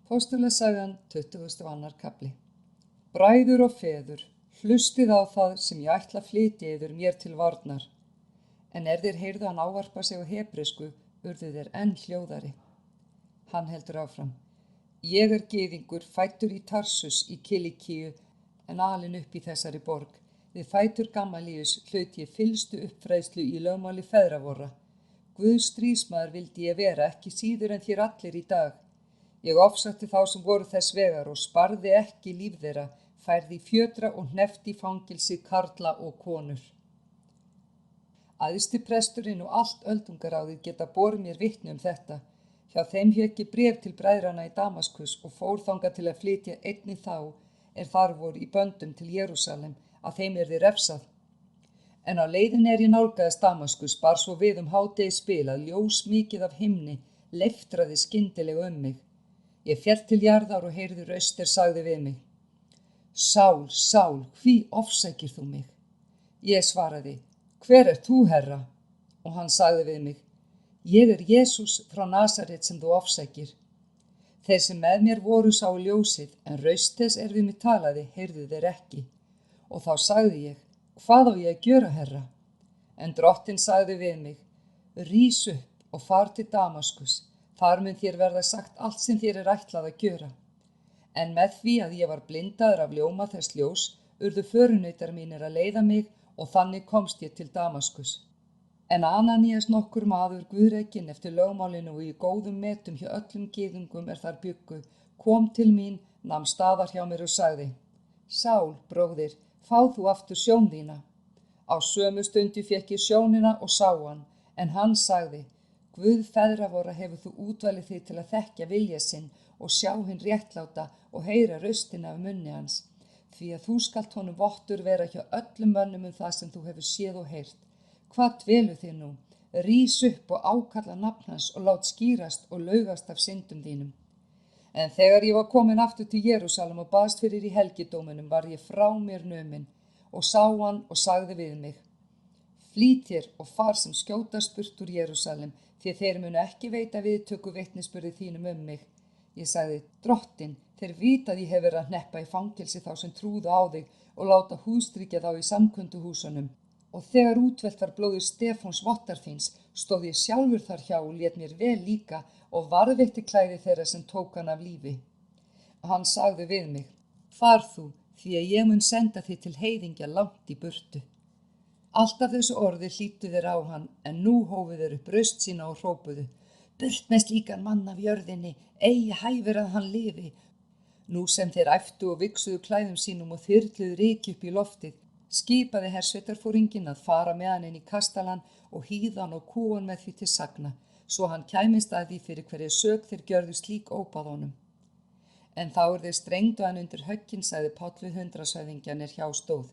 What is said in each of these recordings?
Póstulasagan 22. kafli. Bræður og feður, hlustið á það sem ég ætla að flytja yður mér til varnar. En þeir heyrðu hann ávarpa sig á hebresku, urðu þeir enn hljóðari. Hann heldur áfram. Ég gyðingur, fæddur í Tarsus í Kilikíu, en alinn upp í þessari borg. Við fætur Gamalíus hlaut ég fyllstu uppfræðslu í lögmáli feðra vorra. Guðs stríðsmaður vildi ég vera, ekki síður en þér allir í dag. Ég ofsætti þá sem voru þess vegar og sparði ekki líf þeirra, færði í fjötra og hneppt í fangilsi karla og konur. Æðsti presturinn og allt öldungaráðið geta borið mér vitni þetta. Hjá þeim fékk ég bréf til bræðrana í Damaskus og fór þangað til að flytja einnig þá, þar voru í böndum til Jerúsalem, að þeim yrði refsað. En á leiðinni ég nálgaðist Damaskus, bar svo við hádegisbil að ljós mikið af himni leiftraði skyndilega mig. Ég féll til jarðar og heyrði röst sagði við mig. Sál, Sál, hví ofsækir þú mig? Ég svaraði, hver þú, Herra? Og hann sagði við mig, ég Jesús frá Nasaret sem þú ofsækir. Þeir sem með mér voru sáu ljósið, en röst þess við mig talaði, heyrðu þeir ekki. Og þá sagði ég, hvað á ég að gjöra, Herra? En drottinn sagði við mig, rís upp og far til Damaskus, þar mun þér verða sagt allt sem þér ætlað að gjöra. En með því að ég var blindaður af ljóma þess ljós, urðu förunautar mínir að leiða mig og þannig komst ég til Damaskus. En Ananías nokkur maður guðrekinn eftir lögmálinu og í góðum metum hjá öllum gyðingum þar bjuggu, kom til mín, nam staðar hjá mér og sagði, Sál, bróðir, fáð þú aftur sjón þína. Á sömu stundu fékk ég sjónina og sá hann, en hann sagði, Guð feðra vorra hefur þú útvalið þig til að þekkja vilja sinn og sjá hinn réttláta og heyra raustina af munni hans, því að þú skalt honum vottur vera hjá öllum mönnum það sem þú hefur séð og heyrt. Hvað dvelur þér nú? Rís upp og ákalla nafn hans og lát skýrast og laugast af syndum þínum. En þegar ég var komin aftur til Jerúsalem og baðst fyrir í helgidóminum var ég frá mér numin og sá hann og sagði við mig, flýt þér og far sem skjótast burt úr Jerúsalem, því þeir munu ekki veita viðtöku vitnisburði þínum mig. Ég sagði, Drottinn, þeir vita að ég hef verið að hneppa í fangilsi þá sem trúðu á þig og láta hússtrykkja þá í samkunduhúsunum. Og þegar útvelt var blóður Stefáns vottar þíns, stóð ég sjálfur þar hjá og lét mér vel líka og varðveitti klæði þeirra sem tók hann af lífi. Hann sagði við mig, far þú, því að ég mun senda þig til heiðingja langt í burtu. Alltaf þessu orði hlýttu þeir á hann, en nú hófu þeir upp raust sína og hrópuðu, burt með slíkan mann af jörðinni, eigi hæfir að hann lifi. Nú sem þeir æftu og viksuðu klæðum sínum og þyrluðu ryki upp í loftið, skipaði hersveitarforinginn að fara með hann inn í kastalann og hýða hann og kúa hann með því til sagna, svo hann kæmist að því fyrir hverju sök þeir gjörðu slík ópað honum. En þá þeir strengdu hann undir höggin, sagði Páll við hundraðshöfðingjan hjá stóð.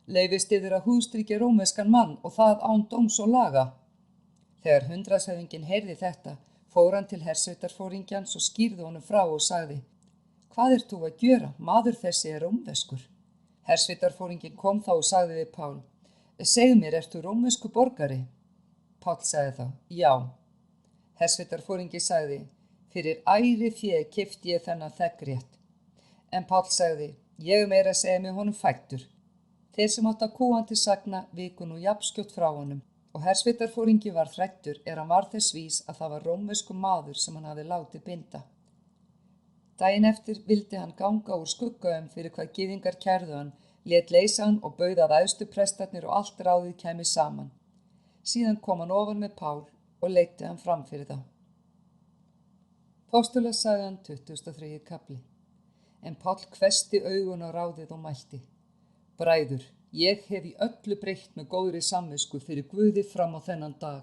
Leyfist yður að hússtrykkja rómverskan mann og það án dóms og laga. Þegar hundraðshöfðinginn heyrði þetta, fór hann til hersveitarforingjans og skýrði honum frá og sagði, hvað þú að gjöra, maður þessi rómverskur? Hersveitarforinginn kom þá og sagði við Pál, segðu mér, þú rómversku borgari? Páll sagði þá, já. Hersveitarforingi sagði, fyrir æri fé keypti ég þennan þeggrétt. En Páll sagði, ég meira að segja mig honum fættur. Þeir sem átt að kúa hann til sagna viku nú jafnskjótt frá honum og hersveitarforingi var hræddur hann var þess vís að það var rómversku maður sem hann hafði látið binda. Daginn eftir vildi hann ganga úr skuggaum fyrir hvað gyðingar kærðu hann, lét leysa hann og bauð að æðstu prestarnir og allt ráðið kæmi saman. Síðan kom hann ofan með Pál og leiddi hann fram fyrir þá. Póstulasagan 23. kafli. En Páll hvessti augun á ráðið og mælti. Bræður, ég hef í öllu breytt með góðri samvisku fyrir Guði fram á þennan dag.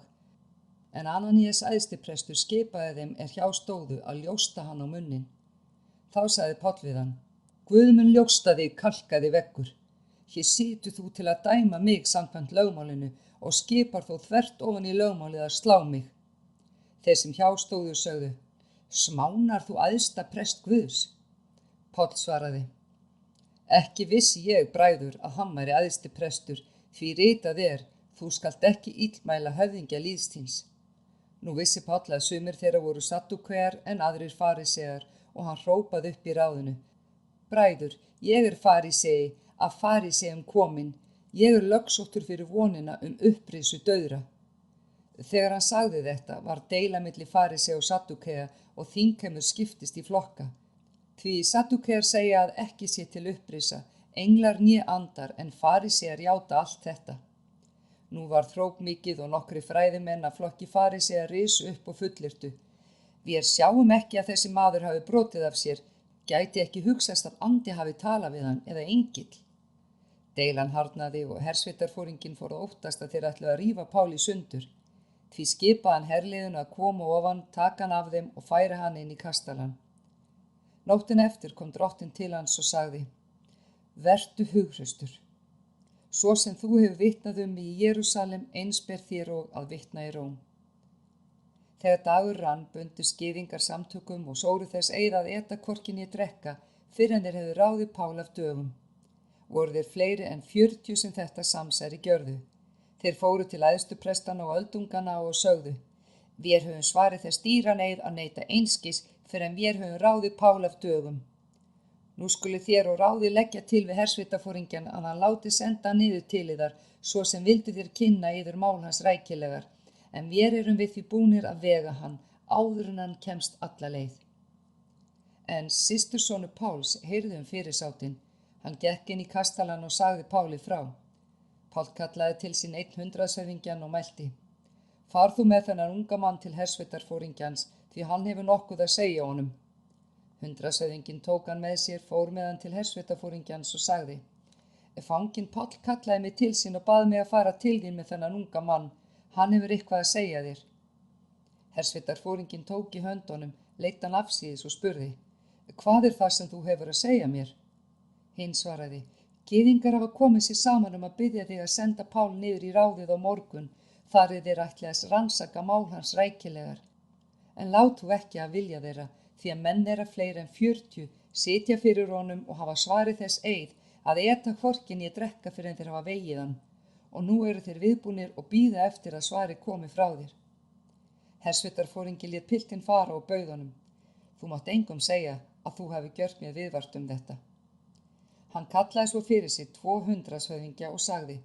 En Ananías æðstiprestur skipaði þeim hjá stóðu að ljósta hann á munnin. Þá sagði Páll við hann, Guð mun ljósta þig kalkaði veggur. Hér situr þú til að dæma mig samkvæmt lögmálinu og skipar þó þvert ofan í lögmálið að slá mig. Þeir sem hjá stóðu sögðu, smánar þú æðsta prest Guðs? Páll svaraði, ekki vissi ég, bræður, að hann væri æðsti prestur, því ritað þú skalt ekki illmæla höfðingja líðs þíns. Nú vissi Páll að sumir þeirra voru saddúkvear en aðrir farisear og hann hrópaði upp í ráðinu: Bræður, ég er farísei, af faríseum kominn, ég er lögsóttur fyrir vonina upprisu dauðra. Þegar hann sagði þetta var deila milli farísea og saddúkea og þingheimur skiptist í flokka. Því saddúkear segja að ekki sé til upprisa, englar né andar, en farísear játa allt þetta. Nú var hróp mikið og nokkri fræðimenn af flokki farísea risu upp og fullyrtu: Vér sjáum ekki að þessi maður hafi brotið af sér, gæti ekki hugsast að andi hafi talað við hann eða engill. Deilan harðnaði og hersveitarforinginn fór að óttast að þeir ætluðu að rífa Pál í sundur. Því skipaði hann herliðinu að koma ofan, taka hann af þeim og færa hann inn í kastalann. Nóttina eftir kom drottinn til hans og sagði: Vertu hughröstur. Svo sem þú hefur vitnað mig í Jerúsalem, eins ber þér og að vitna í Róm. Þegar dagur rann bundu gyðingar samtökum og sóru þess eið að eta hvorki né drekka, fyrr en þeir hefðu ráðið Pál af dögum. Voru þeir fleiri en 40 sem þetta samsæri gjörðu. Þeir fóru til æðstu prestana og öldungana og sögðu: Vér höfum svarið þess dýran eið að neita einskis, fyrr en vér höfum ráðið Pál af dögum. Nú skuli þér og ráðið leggja til við hersveitarforingjan að hann láti senda niður til yðar, svo sem vildu þér kynna yður mál hans rækilegar, en vér erum við því búnir að vega hann, áður en hann kemst alla leið. En systursonur Páls heyrði fyrirsátinn. Hann gekk inn í kastalann og sagði Páli frá. Pál kallaði til sín 100-höfðingjan og mælti: Far þú með þennan unga mann til hersveitarforingjans, því hann hefur nokkuð að segja honum. 100-höfðinginn tók hann með sér, fór með hann til hersveitarforingjans og sagði: Fanginn Páll kallaði mig til sín og bað mig að fara til þín með þennan unga mann, hann hefur eitthvað að segja þér. Hersveitarforinginn tók í höndunum, leit hann afsíðis og spurði: Hvað er það sem þú hefur að segja mér? Hinn svaraði: Gyðingar hafa komið sér saman að biðja þig að senda Pál niður í ráðið á morgun, þar þeir ætli að rannsaka mál hans rækilegar. En lát þú ekki að vilja þeirra, því að menn þeirra fleiri en 40 sitja fyrir honum og hafa svarið þess eið að eta hvorki né drekka fyrir en þeir hafa vegið hann, og nú eru þeir viðbúnir og bíða eftir að svarið komi frá þér. Hersveitarforingi lét piltinn fara og bauð honum: Þú mátt engum segja að þú hafi gjört mér viðvart þetta. Hann kallaði svo fyrir sig 200-höfðingja og sagði: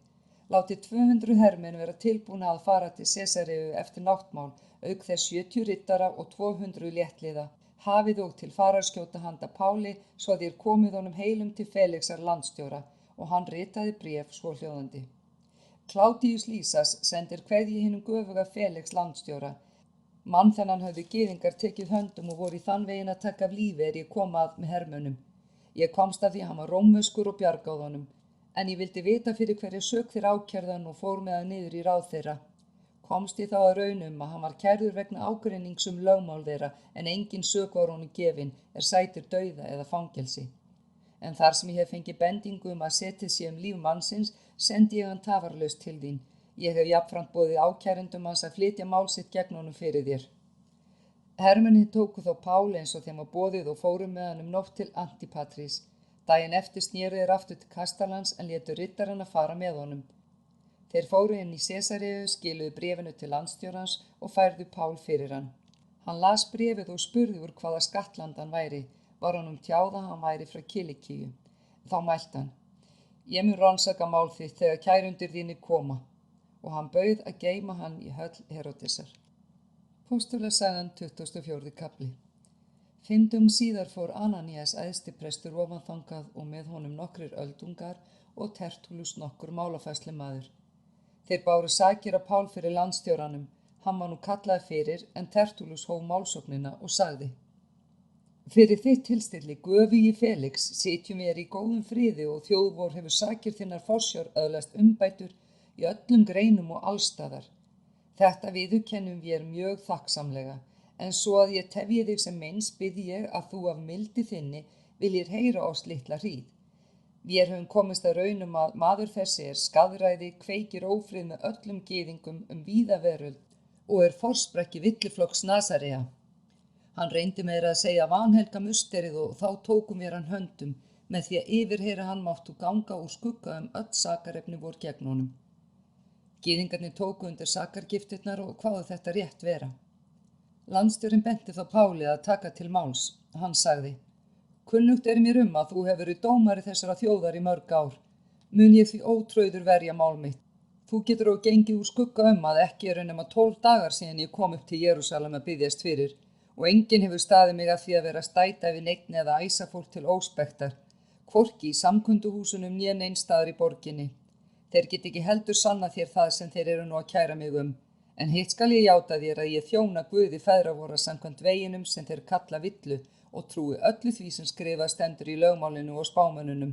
Látið 200 hermenn vera tilbúna að fara til Sesareu eftir náttmál, auk þess 70 riddara og 200 léttliða. Hafið og til fararskjóta handa Páli, svo þér komið honum heilum til Felixar landstjóra, og hann ritaði bréf svohljóðandi: Claudius Lísas sendir kveðju hinum göfuga Felix landstjóra. Mann þennan höfðu gyðingar tekið höndum og voru í þann veginn að taka af lífi ég kom að með hermönnum. Ég komst að því að hann var rómverskur og bjargaði honum, en ég vildi vita fyrir hverju sök þeir ákærðan og fór með hann niður í ráð þeirra. Komst ég þá að raunum að hann var kærður vegna ágreinings lögmál þeirra, en engin sök var honum gefin, sætir dauða eða fangelsi. En þar sem ég hef fengið bendingu að setið sé líf mannsins, sendi ég hann tafarlaust til þín. Ég hef jafnframt boðið ákærendum hans að flytja mál sitt gegn honum fyrir þér. Hermennið tóku þá Pál eins og þeim var boðið og fóru með hann nótt til Antipatris. Daginn eftir snéru þeir aftur til kastalans en létu riddarana fara með honum. Þeir fóru inn í Sesareu, skiluðu bréfinu til landstjórans og færðu Pál fyrir hann. Hann las bréfið og spurði úr hvaða skattland hann væri. Var honum tjáð að hann væri frá Kilikíu. Þá mælti hann: Ég mun rannsaka mál þitt þegar kærundir þínir koma. Og hann bauð að geyma hann í höll Heródesar. Póstulasagan 24. kapli. 5 dögum síðar fór Ananías æðstiprestur ofan þangað og með honum nokkrir öldungar og Tertúllus nokkur málafærslumaður. Þeir báru sakir af Pál fyrir landstjóranum. Hann var nú kallaði fyrir, en Tertúllus hóf málsóknina og sagði: Fyrir þitt tilstilli, göfugi Felix, sitjum við í góðum friði og þjóð vor hefur sakir þinnar forsjár öðlast umbætur í öllum greinum og allstaðar. Þetta viðurkennum við mjög þakksamlega, en svo að ég tefji þig sem meins bið ég að þú af mildi þinni viljir heyra oss litla hríð. Vér höfum komist að raunum að maður þessi skaðræði, kveikir ófrið með öllum gyðingum víða veröld og forsprakki villiflokks Nasarea. Hann reyndi meira að segja vanhelga musterið og þá tókum við hann höndum, með því að yfirheyra hann máttu ganga úr skugga öll sakarefni vor gegn honum. Gyðingarnir tóku undir sakargiftirnar og hvaðu þetta rétt vera. Landstjórinn benti þá Páli að taka til máls. Hann sagði: Kunnugt mér að þú hefur verið dómari þessara þjóðar í mörg ár. Mun ég því ótrauður verja mál mitt. Þú getur og gengið úr skugga að ekki nema 12 dagar síðan ég kom upp til Jerúsalem að biðjast fyrir, og enginn hefur staðið mig að því að vera stæta við neinn eða æsa fólk til óspektar, hvorki í samkunduhúsunum né neins staðar í borginni. Þeir get ekki heldur sanna þér það sem þeir eru nú að kæra mig en hitt skal ég játa þér að ég þjóna Guði feðra vorra samkvæmt veginum sem þeir kalla villu og trúi öllu því sem skrifað stendur í lögmálinu og spámönnunum.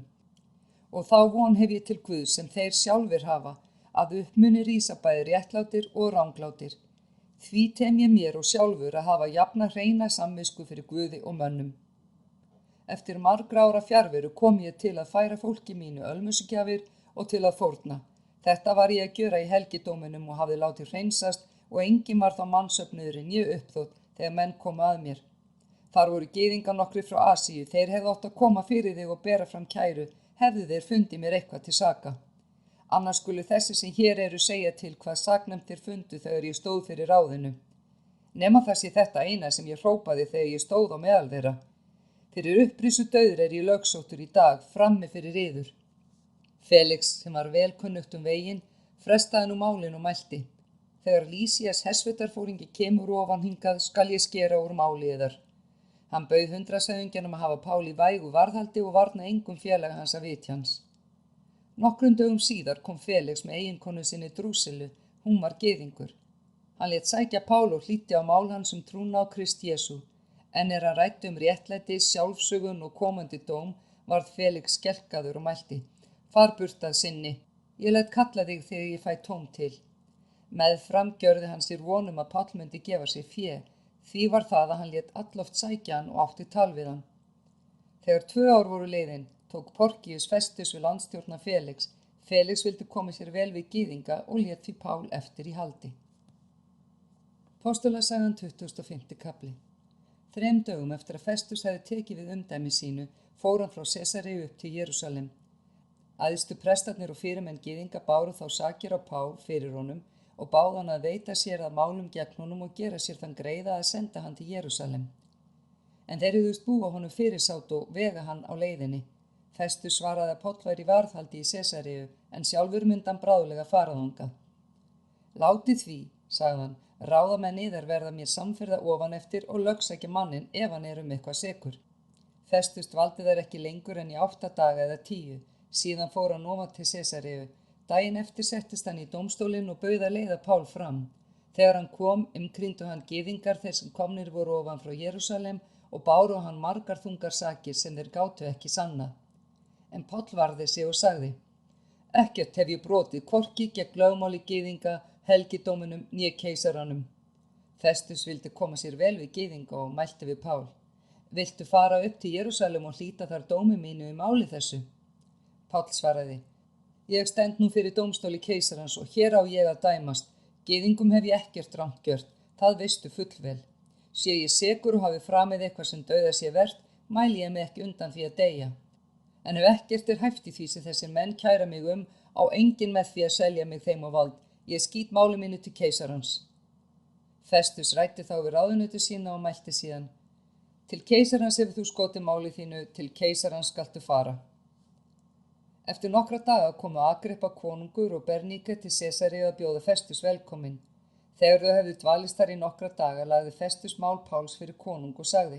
Og þá von hef ég til Guðs sem þeir sjálfir hafa, að upp muni rísa bæði réttlátir og ranglátir. Því tem ég mér og sjálfur að hafa jafna hreina samvisku fyrir Guði og mönnum. Eftir margra ára fjarveru kom ég til að færa fólki mínu ölmusugjafir og til að fórna. Þetta var ég að gjöra í helgidóminum og hafði látið hreinsast og enginn var þá mannsöfnuðurinn ég uppþótt þegar menn komu að mér. Þar voru gyðingar nokkrir frá Asíu, þeir hefðu átt að koma fyrir þig og bera fram kæru, hefðu þeir fundið mér eitthvað til saka. Annars skulu þessi sem hér eru segja til hvað saknæmt þeir fundu þegar ég stóð fyrir ráðinu. Nema það sé þetta eina sem ég hrópaði þegar ég stóð á meðal þeirra. Fyrir upprísu dauður ég lögsóttur í dag, frammi fyrir yður. Felix, sem var vel kunnugt veginn, frestaði nú málinu og mælti: Þegar Lísías hersveitarfóringi kemur ofan hingað, skal ég skera úr máli yðar. Hann bauð 100 að hafa Pál í vægu varðhaldi og varna engum félaga hans að vitja hans. Nokkrum dögum síðar kom Felix með eiginkonu sinni Drúsilu, hún var gyðingur. Hann lét sækja Pál og hlýddi á mál hans trúna á Krist Jesú, en hann ræddi réttlæti, sjálfsögun og komandi dóm, varð Felix skelkaður og mælti: Far burt að sinni, ég læt kalla þig þegar ég fæ tóm til. Meðfram gjörði hann sér vonum að Páll myndi gefa sér fé, því var það að hann lét alloft sækja hann og átti tal við hann. Þegar 2 ár voru liðin, tók Porkíus Festus við landstjórna Felix. Felix vildi koma sér vel við gyðinga og lét því Pál eftir í haldi. Postulasagan 25. kafli. 3 dögum eftir að Festus hefði tekið við umdæmi sínu, fór hann frá Sesareu upp til Jerúsalem. Æðstu prestarnir og fyrirmenn gyðinga báru þá sakir á Pál fyrir honum og báðu hann að veita sér að málum gegn honum og gera sér þann greiða að senda hann til Jerúsalem. En þeir hugðust búa honum fyrirsátt og vega hann á leiðinni. Festus svaraði að Páll væri í varðhaldi í Sesareu, en sjálfur myndi hann bráðlega fara þangað. Látið því, sagði hann, ráðamenn yðar verða mér samferða ofan eftir og lögsækja manninn ef hann eitthvað sekur. Festus dvaldi þær ekki lengur en í 8 daga eða 10. Síðan fór hann ofan til Sesareu. Daginn eftir settist hann í dómstólinn og bauð að leiða Pál fram. Þegar hann kom, umkringdu hann gyðingar þeir sem komnir voru ofan frá Jerúsalem og báru hann margar þungar sakir sem þeir gátu ekki sannað. En Páll varði sig og sagði: Ekkert hef ég brotið hvorki gegn lögmáli gyðinga, helgidóminum né keisaranum. Festus vildi koma sér vel við gyðinga og mælti við Pál: Viltu fara upp til Jerúsalem og hlíta þar dómi mínu í máli þessu? Páll svaraði: Ég stend nú fyrir dómstóli keisarans og hér á ég að dæmast. Gyðingum hef ég ekkert rangt gjört, það veistu fullvel. Sé ég sekur og hafi framið eitthvað sem dauða sé vert, mæli ég mig ekki undan því að deyja. En ef ekkert hæft í því sem þessir menn kæra mig á enginn með því að selja mig þeim á vald. Ég skýt máli mínu til keisarans. Festus ræddi þá við ráðuneyti sína og mælti síðan: Til keisarans hefur þú skotið máli þínu, til keisarans skaltu fara. Eftir nokkra daga komu Agrippa konungur og Berníke til Sesareu að bjóða Festus velkominn. Þegar þau hefðu dvalist þar í nokkra daga lagði Festus mál Páls fyrir konung og sagði: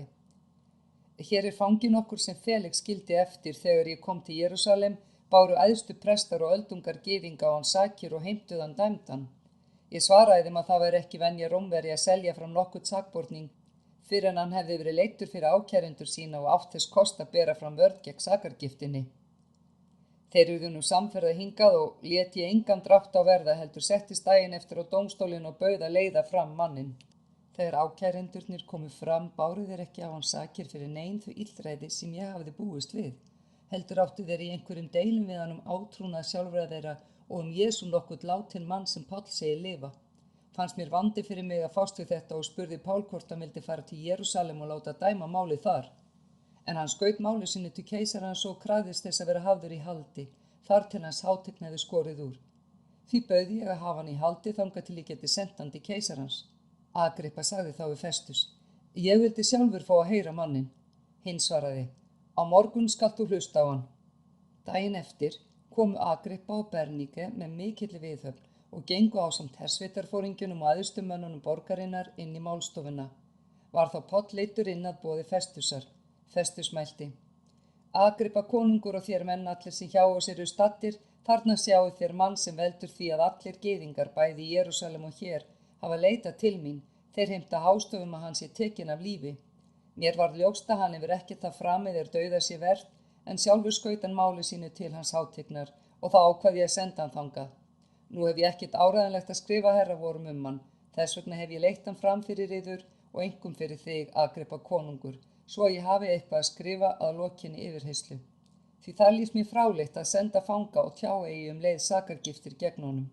Hér fanginn okkur sem Felix skildi eftir þegar ég kom til Jerúsalem, báru æðstu prestar og öldungar gyðinga á hann sakir og heimtuð hann dæmdan. Ég svaraði þeim að það væri ekki venja Rómverja að selja fram nokkurn sakborning fyrir en hann hefði verið leiddur fyrir ákærendur sína og átt þess kost að bera fram vörn gegn sakargiftinni. Þeir urðu nú samferða hingað og lét ég engan drátt á verða heldur settist daginn eftir á dómstólinn og bauð að leiða fram manninn. Þegar ákærendurnir komu fram báru þeir ekki á hann sakir fyrir nein þau illræði sem ég hafði búist við. Heldur áttu þeir í einhverjum deilum við hann átrúnað sjálfra þeirra og Jesú nokkurn látinn mann sem Páll segir lifa. Fannst mér vandi fyrir mig að fást við þetta og spurði Pál hvort hann vildi fara til Jerúsalem og láta dæma málið þar. En hann skaut máli sinni til keisarans og krafðist þess að vera hafður í haldi, þar til hans hátign hefði skorið úr. Því bauð ég að hafa hann í haldi þangað til ég geti sent hann til keisarans. Agrippa sagði þá við Festus: Ég vildi sjálfur fá að heyra manninn. Hinn svaraði: Á morgun skalt þú hlusta á hann. Daginn eftir komu Agrippa og Bernike með mikilli viðhöfn og gengu ásamt hersveitarforingjunum og æðstu mönnunum borgarinnar inn í málstofuna. Var þá Páll leiddur inn að boði Festusar. Festus mælti: Agrippa konungur og þér menn allir sem hjá oss eru staddir, þarna sjáu þér mann sem veldur því að allir gyðingar bæði í Jerúsalem og hér hafa leitað til mín, þeir heimta hástöfum að hann sé tekinn af lífi. Mér varð ljóst að hann hefur ekkert það framið dauða sé vert, en sjálfur skaut hann máli sínu til hans hátignar og þá ákvað ég að senda hann þangað. Nú hef ég ekkert áræðanlegt að skrifa herra vorum hann, þess vegna hef ég leitt hann fram fyrir yður og einkum fyrir þig, Agrippa konungur, svo ég hafi eitthvað að skrifa að lokinni yfirheyrslu. Því það líst mér fráleitt að senda fanga og tjá eigi leið sakargiftir gegn honum.